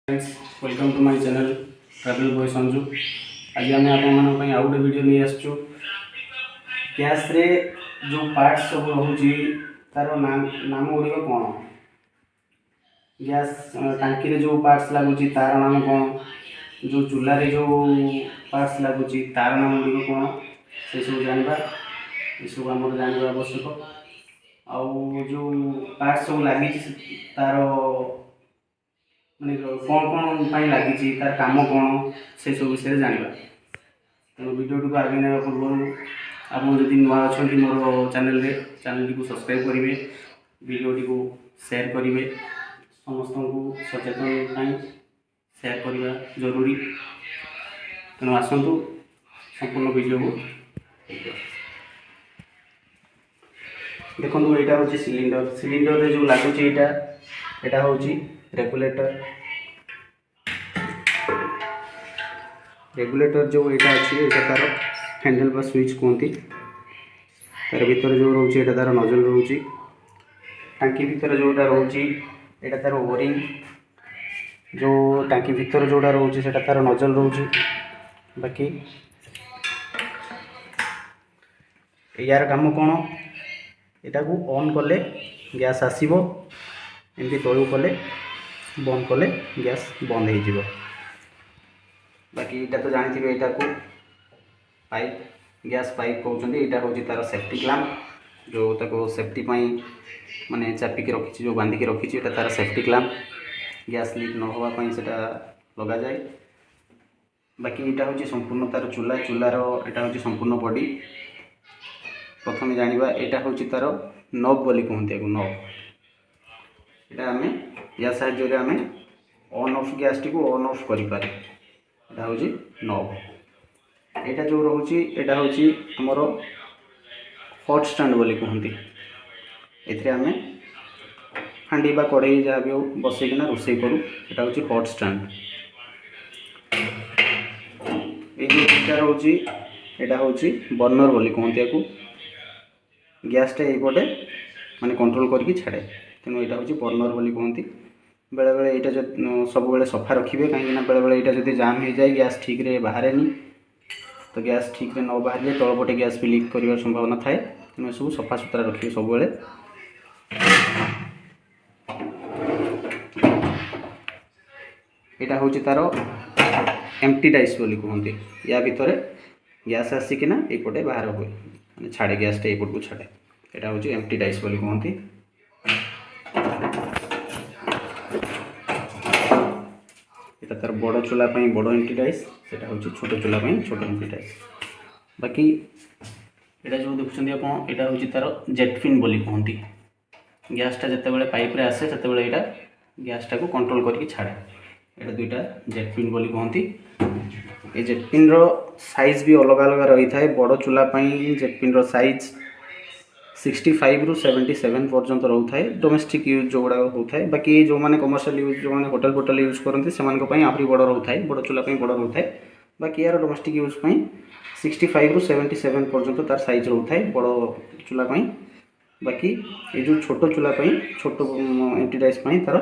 Friends, welcome to my channel travel boy Sanju. आज आम आप आउ गोटे वीडियो नहीं आसचु। गैस रे जो पार्ट्स सब रोचे तार नाम गुड़िक कौन, गैस टांकी रे जो पार्ट्स लगुच तार नाम कौन, जो चूल्हा जो पार्ट्स लगुच तार नाम गुड़िक कौन, से सब जानवा ये सब आम जानवा आवश्यक। आउ जो पार्ट्स सब लगी तार माने कौन कौन पाई लगी तार काम कौन से सब विषय जानवा। तेणु वीडियो को आगे ना पूर्व आप नुआ अच्छा मोर चैनल को सब्सक्राइब करेंगे, वीडियो को शेयर करेंगे, समस्त को सचेतन शेयर करवा जरूरी। तेणु आसतु संपूर्ण वीडियो को देखो। यहाँ हूँ सिलिंडर जो लगुच यहाँ हूँ रेगुलेटर जो यहाँ अच्छी यहाँ तार हैंडल बा स्विच कहती। तार भीतर जो रोचे तार नजल रोचे, टांकी भीतर जोटा रोचे यहाँ तार ओवरिंग, जो टांकी भीतर जोटा रोचे से तार नजल रोचे। बाकी यार काम कौन, यहाँ को ऑन कले गैस आसब, एमती तलू कले बंद कले गैस बंद हो। बाकी यहाँ तो जानते हैं, यहाँ को पाइप गैस पाइप कहते हैं। यहाँ हूँ तार सेफ्टी क्लैम्प जो ताको सेफ्टी माने चापिक रखी, जो बांधिक रखी यहाँ तार सेफ्टी क्लैम्प गैस लीक न होगापाई से लग जाए। बाकी यहाँ हूँ संपूर्ण तार चूलार यहाँ हूँ संपूर्ण बॉडी। प्रथम जाना यहाँ हूँ तार नब बोली कहते हैं, नब यहाँ आम या साहाय्य आम ऑन ऑफ गैस टी को ऑन ऑफ करें। यहाँ हूँ नब। यहाँ जो रोचे यहाँ हूँ आमर हॉट स्टैंड बोली कहती। ये आम हांडी बा कड़े जहाँ भी बसईकिना रोषे करूँ, यहाँ हूँ हॉट स्टैंड। ये जो दुटा रोचे यहाँ हूँ बर्नर बोली कहते हैं, गैसटा यपटे माने कंट्रोल करके छाड़े। तेणु यहाँ हूँ बर्नर बोली कहती। बेले बेले यहाँ जो सब बेले सफा रखिए, कहीं बेले बेले यहाँ जब जाम हो जाए गैस ठीक रे बाहर नहीं, तो गैस ठीक रे न बाहर जाए तलपटे गैस भी लीक कर संभावना थाए। तेणु सब सफा सुतरा रखिए सब बेले। यहाँ हूँ तार एम्प्टी डाइस बोली कहती। या भितर गैस आसिकिना यपटे बाहर हुए माने छाड़े, गैसटा यपट को छाड़े। यहाँ हूँ एम्प्टी डाइस बोली कहती। यहाँ तार बड़ चूल्हा बड़ एम्प्टी डाइस, सेटा हूँ छोट चूल्हा छोट एम्प्टी डाइस। बाकी यहाँ जो देखुं आप यहाँ हूँ तार जेट फिन बोली कहती। गैसटा जिते पाइप रे आसे से यहाँ गैसटा को कंट्रोल करके छाड़े। यहाँ दुईटा जेट पिन बोली कहती। ये जेट पिन रो साइज भी अलग अलग रही था। बड़ चूल्हा जेट पिन रो साइज 65 रु 77 पर्यंत रोता है, डोमेस्टिक यूज जो गुड़ा होता है। बाकी जो मैंने कमर्शियल यूज जो मैंने होटल फोटल यूज करते से आहरी बड़ रोता है, बड़ चूल्हा बड़ रोता है। बाकी यार डोमेस्टिक यूज 65 रु 77 पर्यंत तार साइज रोता है बड़ चूल्हा। बाकी ये जो छोट चूल्हा छोट एम्प्टी डाइस तार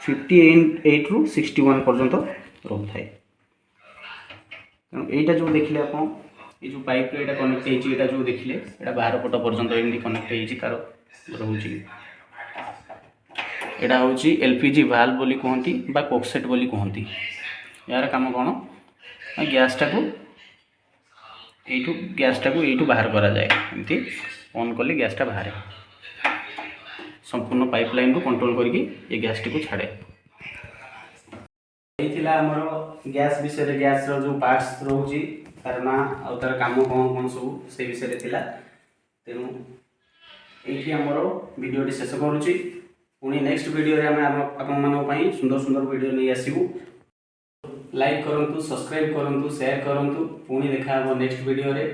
58 रु 61 पर्यंत रोता है। तेणु यहाँ जो देखिले आप ये जो पाइप यहाँ कनेक्ट होता जो देखिले यहाँ बाहर पट पर्यंत एमती कनेक्ट तार रोचे। यहाँ हूँ एलपीजी वाल्व बोली कहती बा कोक्सेट बोली कहती। यार काम कौन, गैसटा को यू बाहर करा जाए, एमती ऑन कले गैसटा बाहर संपूर्ण पाइपलाइन को कंट्रोल करके ये गैस टी को छाड़े। आमर गैस विषय गैस जो पार्ट्स रोचे तार ना आ तार काम कौन कौन सब से विषय थिला। तेणु ये आमर वीडियो शेष करुच्ची। पुणी नेक्स्ट वीडियो रे आपण सुंदर सुंदर वीडियो नहीं आसबू। लाइक करंतु, सब्सक्राइब करंतु, शेयर करंतु। पुणी देखा नेक्स्ट वीडियो रे।